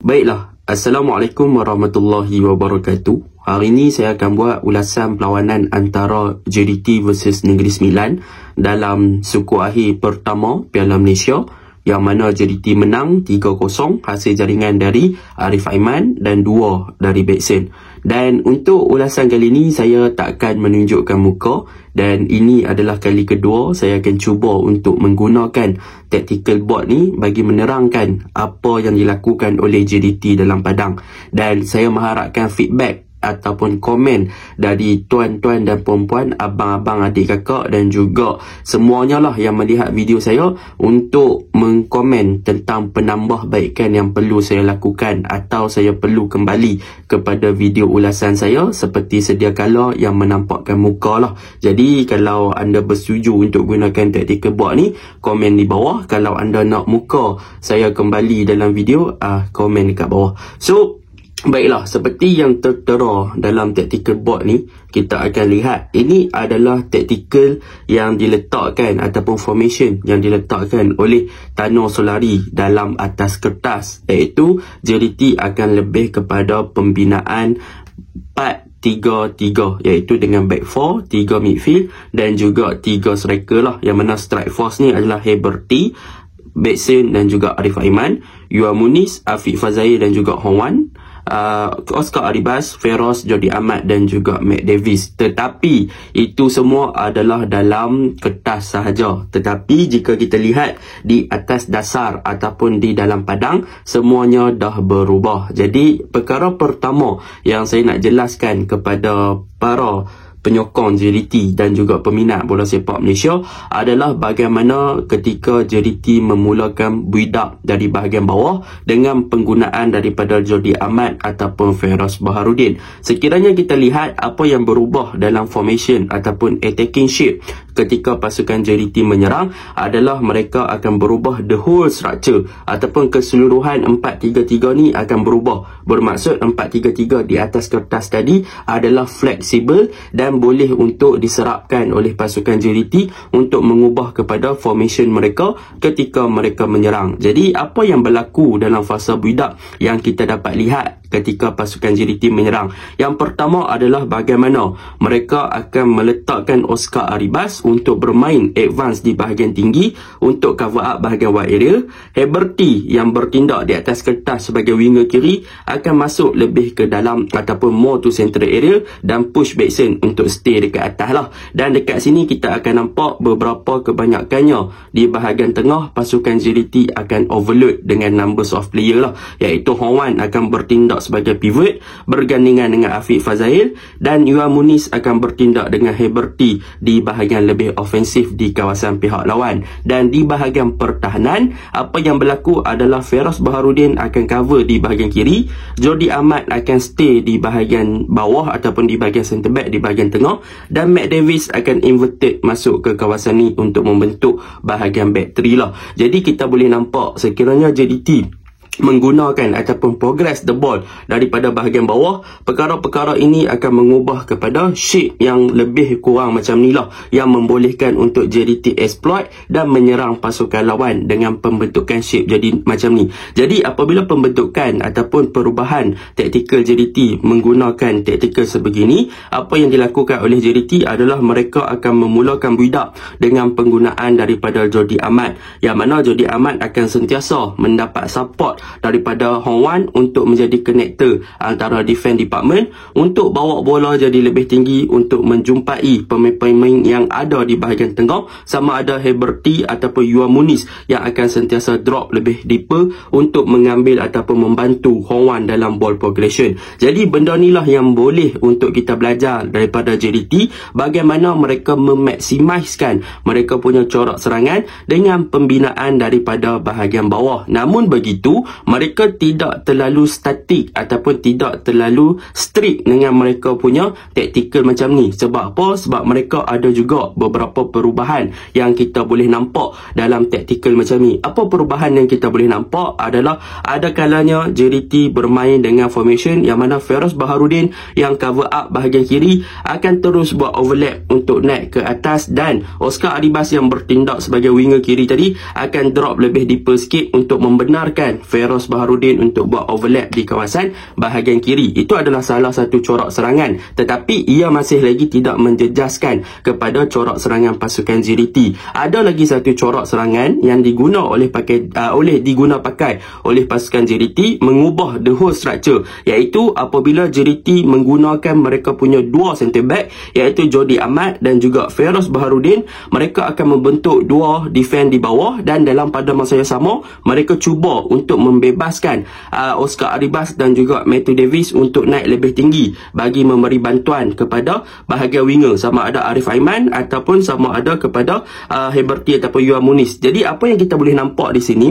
Baiklah, Assalamualaikum warahmatullahi wabarakatuh. Hari ini saya akan buat ulasan perlawanan antara JDT versus Negeri Sembilan dalam suku akhir pertama Piala Malaysia, yang mana JDT menang 3-0 hasil jaringan dari Arif Aiman dan 2 dari Beksen. Dan untuk ulasan kali ini saya tak akan menunjukkan muka, dan ini adalah kali kedua saya akan cuba untuk menggunakan tactical board ni bagi menerangkan apa yang dilakukan oleh JDT dalam padang. Dan saya mengharapkan feedback ataupun komen dari tuan-tuan dan puan-puan, abang-abang, adik kakak dan juga semuanya lah yang melihat video saya untuk mengkomen tentang penambahbaikan yang perlu saya lakukan atau saya perlu kembali kepada video ulasan saya seperti sedia kala yang menampakkan muka lah. Jadi kalau anda bersetuju untuk gunakan tactical board ni, komen di bawah. Kalau anda nak muka saya kembali dalam video, komen dekat bawah. So baiklah, seperti yang tertera dalam tactical board ni, kita akan lihat ini adalah tactical yang diletakkan ataupun formation yang diletakkan oleh Tano Solari dalam atas kertas, iaitu JDT akan lebih kepada pembinaan 4-3-3, iaitu dengan back 4, 3 midfield dan juga 3 striker lah, yang mana strike force ni adalah Heberty, Beksen dan juga Arif Aiman, Yuan Muniz, Afiq Fazail dan juga Hong Wan, Oscar Aribas, Feroz, Jordi Amat dan juga Matt Davis. Tetapi itu semua adalah dalam kertas sahaja. Tetapi jika kita lihat di atas dasar ataupun di dalam padang, semuanya dah berubah. Jadi perkara pertama yang saya nak jelaskan kepada para penyokong JDT dan juga peminat bola sepak Malaysia adalah bagaimana ketika JDT memulakan build up dari bahagian bawah dengan penggunaan daripada Jordi Amat ataupun Feroz Baharudin. Sekiranya kita lihat apa yang berubah dalam formation ataupun attacking shape ketika pasukan JDT menyerang adalah mereka akan berubah the whole structure ataupun keseluruhan 4-3-3 ni akan berubah. Bermaksud 4-3-3 di atas kertas tadi adalah fleksibel dan boleh untuk diserapkan oleh pasukan JDT untuk mengubah kepada formation mereka ketika mereka menyerang. Jadi apa yang berlaku dalam fasa build up yang kita dapat lihat ketika pasukan JDT menyerang? Yang pertama adalah bagaimana mereka akan meletakkan Oscar Aribas untuk bermain advance di bahagian tinggi untuk cover up bahagian wide area. Heberty yang bertindak di atas kertas sebagai winger kiri akan masuk lebih ke dalam ataupun more to central area dan push Beksen untuk stay dekat atas lah. Dan dekat sini kita akan nampak beberapa kebanyakannya di bahagian tengah pasukan JDT akan overload dengan numbers of player lah, iaitu Hong Wan akan bertindak sebagai pivot bergandingan dengan Afiq Fazail dan Yuan Muniz akan bertindak dengan Heberty di bahagian lebih ofensif di kawasan pihak lawan. Dan di bahagian pertahanan, apa yang berlaku adalah Feroz Baharudin akan cover di bahagian kiri, Jordi Amat akan stay di bahagian bawah ataupun di bahagian centre back di bahagian tengah, dan Matt Davis akan inverted masuk ke kawasan ni untuk membentuk bahagian back 3 lah. Jadi kita boleh nampak sekiranya JDT menggunakan ataupun progress the ball daripada bahagian bawah, perkara-perkara ini akan mengubah kepada shape yang lebih kurang macam ni lah, yang membolehkan untuk JDT exploit dan menyerang pasukan lawan dengan pembentukan shape jadi macam ni. Jadi apabila pembentukan ataupun perubahan taktikal JDT menggunakan taktikal sebegini, apa yang dilakukan oleh JDT adalah mereka akan memulakan build up dengan penggunaan daripada Jordi Amat, yang mana Jordi Amat akan sentiasa mendapat support daripada Hong Wan untuk menjadi connector antara defense department untuk bawa bola jadi lebih tinggi untuk menjumpai pemain-pemain yang ada di bahagian tengah, sama ada Heberty ataupun Yuan Muniz yang akan sentiasa drop lebih deeper untuk mengambil ataupun membantu Hong Wan dalam ball progression. Jadi benda ni lah yang boleh untuk kita belajar daripada JDT, bagaimana mereka memaksimiskan mereka punya corak serangan dengan pembinaan daripada bahagian bawah. Namun begitu, mereka tidak terlalu statik ataupun tidak terlalu strict dengan mereka punya tactical macam ni. Sebab apa? Sebab mereka ada juga beberapa perubahan yang kita boleh nampak dalam tactical macam ni. Apa perubahan yang kita boleh nampak adalah ada kalanya JDT bermain dengan formation yang mana Feroz Baharudin yang cover up bahagian kiri akan terus buat overlap untuk naik ke atas, dan Oscar Aribas yang bertindak sebagai winger kiri tadi akan drop lebih deeper sikit untuk membenarkan Feroz Feros Baharudin untuk buat overlap di kawasan bahagian kiri. Itu adalah salah satu corak serangan, tetapi ia masih lagi tidak menjejaskan kepada corak serangan pasukan JDT. Ada lagi satu corak serangan yang diguna pakai oleh pasukan JDT mengubah the whole structure, iaitu apabila JDT menggunakan mereka punya dua center back, iaitu Jordi Amat dan juga Feros Baharudin. Mereka akan membentuk dua defend di bawah, dan dalam pada masa yang sama mereka cuba untuk membebaskan Oscar Arribas dan juga Matthew Davis untuk naik lebih tinggi bagi memberi bantuan kepada bahagian winger, sama ada Arif Aiman ataupun sama ada kepada Heberty ataupun Yuan Muniz. Jadi apa yang kita boleh nampak di sini,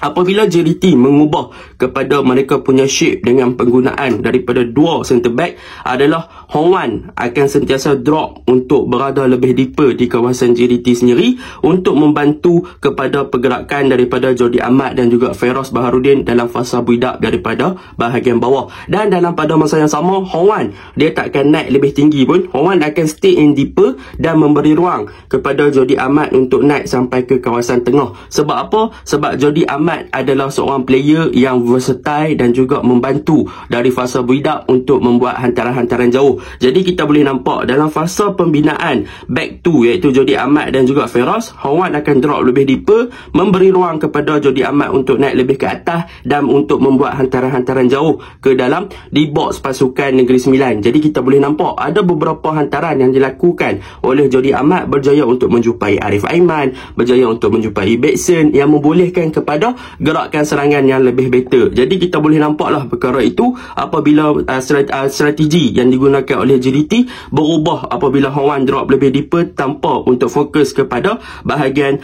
apabila JDT mengubah kepada mereka punya shape dengan penggunaan daripada dua center back, adalah Hong Wan akan sentiasa drop untuk berada lebih deeper di kawasan JDT sendiri untuk membantu kepada pergerakan daripada Jordi Amat dan juga Feros Baharudin dalam fasa build-up daripada bahagian bawah. Dan dalam pada masa yang sama, Hong Wan dia takkan naik lebih tinggi pun. Hong Wan akan stay in deeper dan memberi ruang kepada Jordi Amat untuk naik sampai ke kawasan tengah. Sebab apa? Sebab Jordi Amat adalah seorang player yang versatile dan juga membantu dari fasa build-up untuk membuat hantaran-hantaran jauh. Jadi kita boleh nampak dalam fasa pembinaan back two, iaitu Jordi Amat dan juga Feros, Hong Wan akan drop lebih deeper, memberi ruang kepada Jordi Amat untuk naik lebih ke atas dan untuk membuat hantaran-hantaran jauh ke dalam di box pasukan Negeri Sembilan. Jadi kita boleh nampak ada beberapa hantaran yang dilakukan oleh Jordi Amat, berjaya untuk menjumpai Arif Aiman, berjaya untuk menjumpai Bekson, yang membolehkan kepada gerakan serangan yang lebih better. Jadi kita boleh nampaklah perkara itu apabila strategi yang digunakan oleh JDT berubah apabila Hong Wan drop lebih deeper tanpa untuk fokus kepada bahagian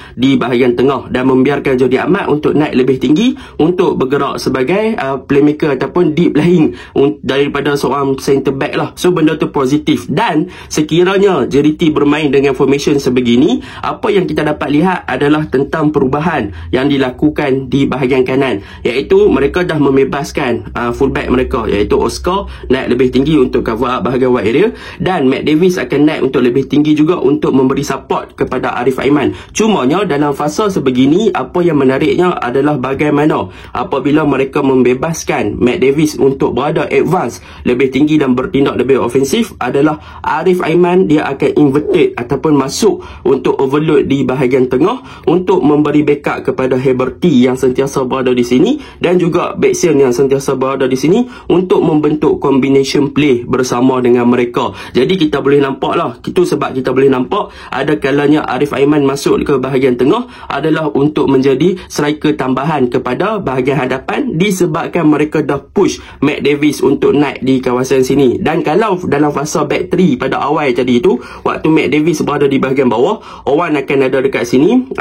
tengah dan membiarkan Jordi Amat untuk naik lebih tinggi untuk bergerak sebagai playmaker ataupun deep lying daripada seorang center back lah. So benda tu positif, dan sekiranya JDT bermain dengan formation sebegini, apa yang kita dapat lihat adalah tentang perubahan yang dilakukan di bahagian kanan, iaitu mereka dah membebaskan fullback mereka, iaitu Oscar naik lebih tinggi untuk cover up bahagian wide area, dan Matt Davis akan naik untuk lebih tinggi juga untuk memberi support kepada Arif Aiman. Cumanya dalam fasa sebegini, apa yang menariknya adalah bagaimana apabila mereka membebaskan Matt Davis untuk berada advance lebih tinggi dan bertindak lebih ofensif, adalah Arif Aiman dia akan inverted ataupun masuk untuk overload di bahagian tengah untuk memberi backup kepada Heberty yang sentiasa berada di sini dan juga Bekson yang sentiasa berada di sini untuk membentuk combination play bersama dengan mereka. Jadi kita boleh nampak lah, itu sebab kita boleh nampak ada kalanya Arif Aiman masuk ke bahagian tengah adalah untuk menjadi striker tambahan kepada bahagian hadapan, disebabkan mereka dah push Matt Davis untuk naik di kawasan sini. Dan kalau dalam fasa back 3 pada awal tadi itu, waktu Matt Davis berada di bahagian bawah, Owan akan ada dekat sini,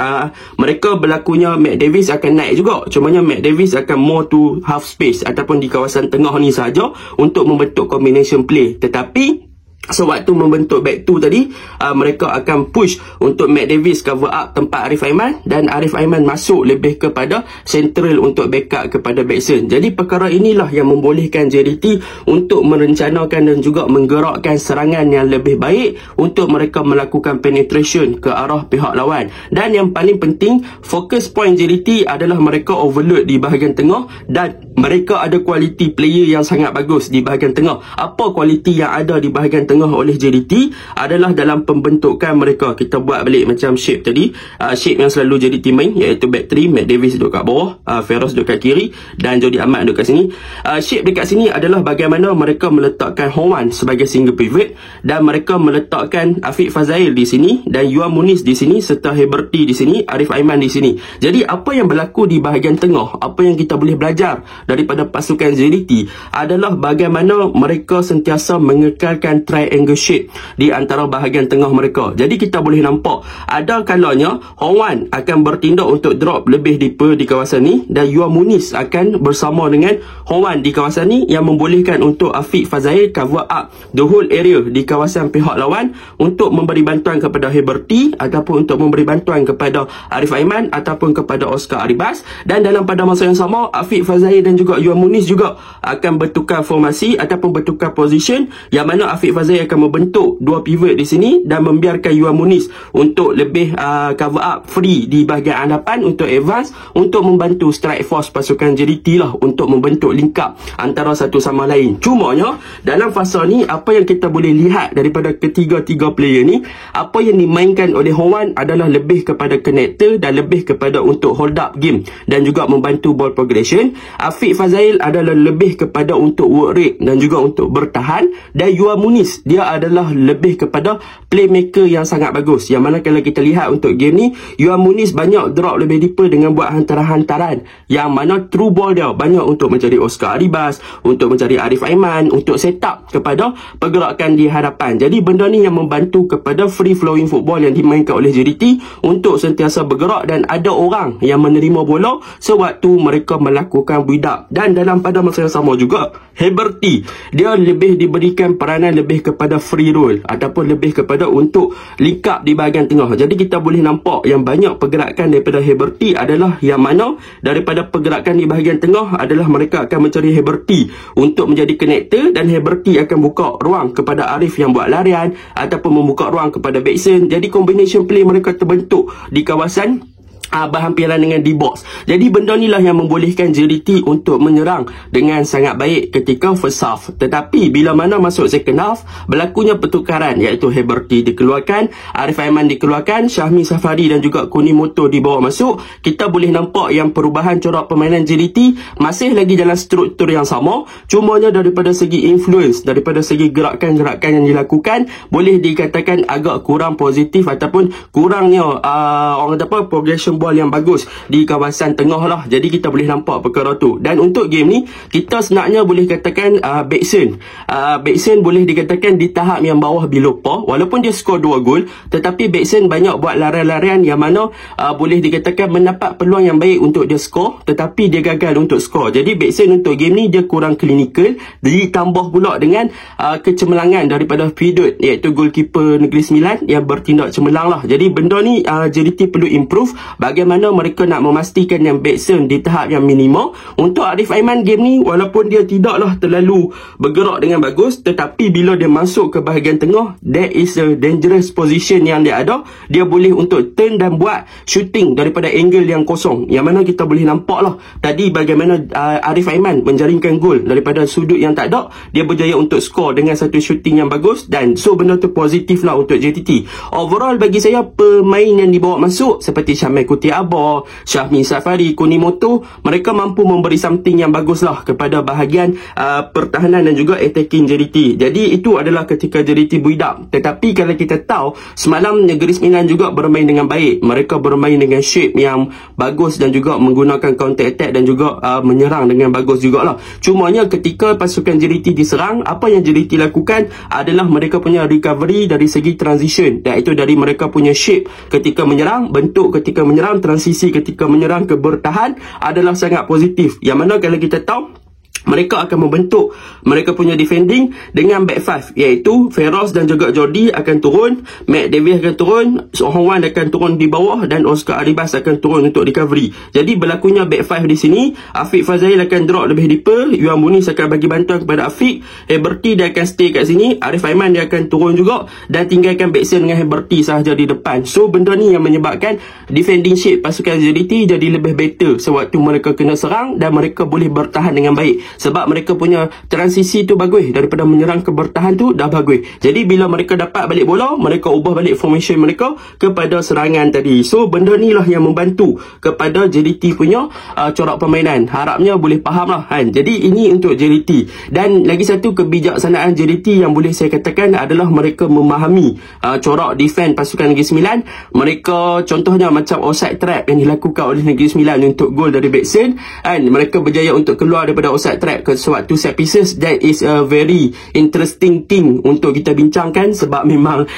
mereka berlakunya Matt Davis akan naik juga, cumanya Matt Davis akan more to half space ataupun di kawasan tengah ni saja untuk membentuk combination play. Tetapi sewaktu membentuk back 2 tadi, mereka akan push untuk Matt Davis cover up tempat Arif Aiman, dan Arif Aiman masuk lebih kepada central untuk backup kepada Bekson. Jadi perkara inilah yang membolehkan JDT untuk merencanakan dan juga menggerakkan serangan yang lebih baik untuk mereka melakukan penetration ke arah pihak lawan. Dan yang paling penting, fokus point JDT adalah mereka overload di bahagian tengah dan mereka ada kualiti player yang sangat bagus di bahagian tengah. Apa kualiti yang ada di bahagian tengah oleh JDT adalah dalam pembentukan mereka. Kita buat balik macam shape tadi, shape yang selalu JDT main, iaitu back 3, Matt Davis duduk kat bawah, Feros duduk kat kiri dan Jordi Amat duduk kat sini. Shape dekat sini adalah bagaimana mereka meletakkan Hong Wan sebagai single pivot dan mereka meletakkan Afiq Fazail di sini dan Yuan Muniz di sini serta Heberty di sini, Arif Aiman di sini. Jadi apa yang berlaku di bahagian tengah, apa yang kita boleh belajar daripada pasukan JDT adalah bagaimana mereka sentiasa mengekalkan triangle shape di antara bahagian tengah mereka. Jadi kita boleh nampak ada kalanya Hong Wan akan bertindak untuk drop lebih deeper di kawasan ni dan Yuan Muniz akan bersama dengan Hong Wan di kawasan ni, yang membolehkan untuk Afiq Fazail cover up the whole area di kawasan pihak lawan untuk memberi bantuan kepada Heberty ataupun untuk memberi bantuan kepada Arif Aiman ataupun kepada Oscar Arribas. Dan dalam pada masa yang sama, Afiq Fazail dan juga Yuan Muniz juga akan bertukar formasi ataupun bertukar position, yang mana Afiq Fazail Fazai akan membentuk dua pivot di sini dan membiarkan Yuan Muniz untuk lebih cover up free di bahagian hadapan untuk advance, untuk membantu strike force pasukan JDT lah untuk membentuk link up antara satu sama lain. Cumanya dalam fasa ni, apa yang kita boleh lihat daripada ketiga-tiga player ni, apa yang dimainkan oleh Hong Wan adalah lebih kepada connector dan lebih kepada untuk hold up game dan juga membantu ball progression. Afiq Fazail adalah lebih kepada untuk work rate dan juga untuk bertahan, dan Yuan Muniz dia adalah lebih kepada playmaker yang sangat bagus. Yang mana kalau kita lihat untuk game ni, Yuan Muniz banyak drop lebih deeper dengan buat hantaran-hantaran yang mana true ball dia banyak untuk mencari Oscar Arribas, untuk mencari Arif Aiman, untuk set up kepada pergerakan di hadapan. Jadi benda ni yang membantu kepada free flowing football yang dimainkan oleh JDT untuk sentiasa bergerak dan ada orang yang menerima bola sewaktu mereka melakukan build up. Dan dalam pada masa yang sama juga, Heberty dia lebih diberikan peranan lebih kepada free roll ataupun lebih kepada untuk link up di bahagian tengah. Jadi kita boleh nampak yang banyak pergerakan daripada Heberty adalah yang mana daripada pergerakan di bahagian tengah adalah mereka akan mencari Heberty untuk menjadi connector, dan Heberty akan buka ruang kepada Arif yang buat larian ataupun membuka ruang kepada Backson. Jadi combination play mereka terbentuk di kawasan berhampiran dengan D-box. Jadi benda ni lah yang membolehkan JDT untuk menyerang dengan sangat baik ketika first half. Tetapi bila mana masuk second half, berlakunya pertukaran, iaitu Heberty dikeluarkan, Arif Aiman dikeluarkan, Syahmi Safari dan juga Kunimoto dibawa masuk. Kita boleh nampak yang perubahan corak permainan JDT masih lagi dalam struktur yang sama, cumanya daripada segi influence, daripada segi gerakan-gerakan yang dilakukan, boleh dikatakan agak kurang positif ataupun kurangnya orang kata apa, progression ball yang bagus di kawasan tengah lah. Jadi kita boleh nampak perkara tu. Dan untuk game ni, kita sebenarnya boleh katakan Backson boleh dikatakan di tahap yang bawah below par. Walaupun dia skor 2 gol, tetapi Backson banyak buat larian-larian yang mana boleh dikatakan mendapat peluang yang baik untuk dia skor, tetapi dia gagal untuk skor. Jadi Backson untuk game ni dia kurang klinikal, ditambah pula dengan kecemerlangan daripada Fidut, iaitu goalkeeper Negeri Sembilan yang bertindak cemerlang lah. Jadi benda ni JDT perlu improve bagaimana mereka nak memastikan yang Backson di tahap yang minima. Untuk Arif Aiman game ni, walaupun dia tidaklah terlalu bergerak dengan bagus, tetapi bila dia masuk ke bahagian tengah, that is a dangerous position yang dia ada. Dia boleh untuk turn dan buat shooting daripada angle yang kosong, yang mana kita boleh nampak lah tadi bagaimana Arif Aiman menjaringkan gol daripada sudut yang tak ada. Dia berjaya untuk skor dengan satu shooting yang bagus, dan so benda tu positif lah untuk JDT. Overall bagi saya, pemain yang dibawa masuk seperti Syamil Kuti Abah, Syahmi Safari, Kunimoto, mereka mampu memberi something yang bagus lah kepada bahagian pertahanan dan juga attacking JDT. Jadi itu adalah ketika JDT build up. Tetapi kalau kita tahu, semalam Negeri Sembilan juga bermain dengan baik. Mereka bermain dengan shape yang bagus dan juga menggunakan counter attack dan juga menyerang dengan bagus jugalah. Cumanya ketika pasukan JDT diserang, apa yang JDT lakukan adalah mereka punya recovery dari segi transition, iaitu dari mereka punya shape ketika menyerang, bentuk ketika menyerang, transisi ketika menyerang ke bertahan adalah sangat positif. Yang mana kalau kita tahu, mereka akan membentuk mereka punya defending dengan back five, iaitu Feroz dan juga Jordi akan turun, Matt Davis akan turun, Hong Wan akan turun di bawah, dan Oscar Arribas akan turun untuk recovery. Jadi berlakunya back five di sini. Afiq Fazail akan drop lebih deeper, Yuan Muniz akan bagi bantuan kepada Afiq, Heberty dia akan stay kat sini, Arif Aiman dia akan turun juga, dan tinggalkan Backson dengan Heberty sahaja di depan. So benda ni yang menyebabkan defending shape pasukan JDT jadi lebih better sewaktu mereka kena serang, dan mereka boleh bertahan dengan baik sebab mereka punya transisi tu bagus, daripada menyerang ke bertahan tu dah bagus. Jadi bila mereka dapat balik bola, mereka ubah balik formation mereka kepada serangan tadi. So benda ni lah yang membantu kepada JDT punya corak permainan. Harapnya boleh faham lah kan. Jadi ini untuk JDT. Dan lagi satu kebijaksanaan JDT yang boleh saya katakan adalah mereka memahami corak defend pasukan Negeri Sembilan. Mereka contohnya macam offside trap yang dilakukan oleh Negeri Sembilan untuk gol dari Backson kan. Mereka berjaya untuk keluar daripada offside trap ke suatu set pieces. That is a very interesting thing untuk kita bincangkan, sebab memang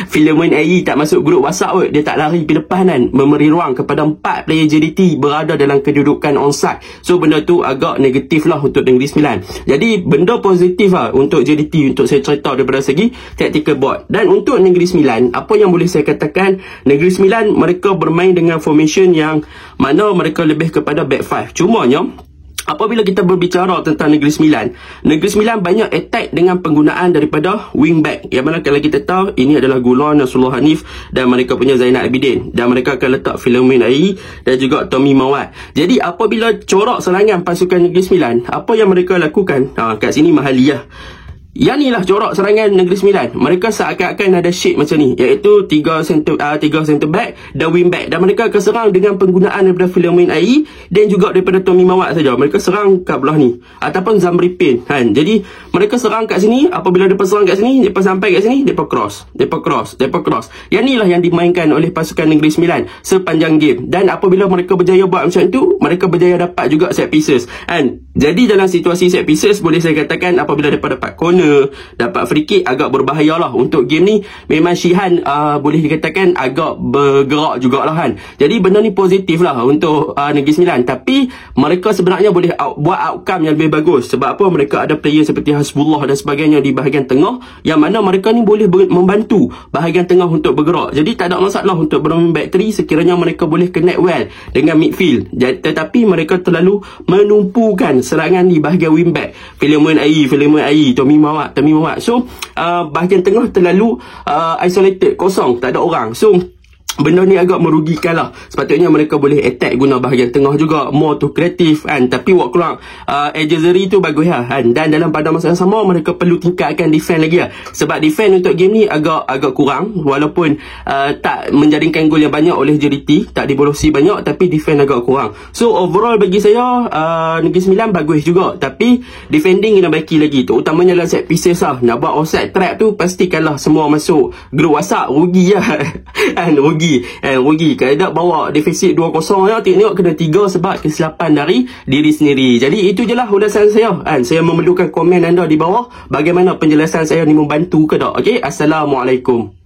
Philemon AI tak masuk grup WhatsApp kot. Dia tak lari ke depan kan, memberi ruang kepada 4 player JDT berada dalam kedudukan onside. So benda tu agak negatif lah untuk Negeri Sembilan. Jadi benda positif lah untuk JDT untuk saya cerita daripada segi tactical board. Dan untuk Negeri Sembilan, apa yang boleh saya katakan, Negeri Sembilan mereka bermain dengan formation yang mana mereka lebih kepada back five. Cumanya apabila kita berbicara tentang Negeri Sembilan, Negeri Sembilan banyak attack dengan penggunaan daripada wingback. Yang mana kalau kita tahu, ini adalah Gulon Nasrullah Hanif dan mereka punya Zainal Abidin. Dan mereka akan letak Philomen Ai dan juga Tommy Mawat. Jadi apabila corak serangan pasukan Negeri Sembilan, apa yang mereka lakukan? Kat sini Mahaliyah. Yang ni lah corak serangan Negeri Sembilan. Mereka seakan-akan ada shape macam ni, iaitu 3 center back dan wing back. Dan mereka akan serang dengan penggunaan daripada Philomen Ai dan juga daripada Tommy Mawat saja. Mereka serang kat belah ni ataupun Zamri Pin kan. Jadi mereka serang kat sini. Apabila mereka serang kat sini, mereka sampai kat sini, mereka cross. Yang ni lah yang dimainkan oleh pasukan Negeri Sembilan sepanjang game. Dan apabila mereka berjaya buat macam tu, mereka berjaya dapat juga set pieces kan. Jadi dalam situasi set pieces, boleh saya katakan apabila mereka dapat corner, dapat free kick, agak berbahaya lah untuk game ni. Memang Shihan boleh dikatakan agak bergerak jugalah kan. Jadi benda ni positif lah untuk Negeri Sembilan. Tapi mereka sebenarnya boleh buat outcome yang lebih bagus. Sebab apa? Mereka ada player seperti Hasbullah dan sebagainya di bahagian tengah, yang mana mereka ni boleh membantu bahagian tengah untuk bergerak. Jadi tak ada masalah untuk bermain back 3 sekiranya mereka boleh connect well dengan midfield. Tetapi mereka terlalu menumpukan serangan di bahagian wingback. Philomen Ai, Tommy Mawat. So bahagian tengah terlalu isolated, kosong, tak ada orang. So benda ni agak merugikan lah. Sepatutnya mereka boleh attack guna bahagian tengah juga, more to kreatif kan. Tapi waktu keluar Al-Jazari tu bagus lah kan. Dan dalam pada masa yang sama, mereka perlu tingkatkan defense lagi lah. Sebab defense untuk game ni agak kurang. Walaupun tak menjaringkan gol yang banyak oleh JDT, tak dibolosi banyak, tapi defense agak kurang. So overall bagi saya Negeri Sembilan bagus juga, tapi defending kena baiki lagi, terutamanya dalam set pieces lah. Nak buat offside trap tu, pastikanlah semua masuk grup WhatsApp. Rugi lah kan, rugi. Kalau tak bawa defisit 2-0 ya, tengok kena 3 sebab kesilapan dari diri sendiri. Jadi itu je lah ulasan saya kan. Saya memerlukan komen anda di bawah, bagaimana penjelasan saya ni membantu ke tak. Okey, Assalamualaikum.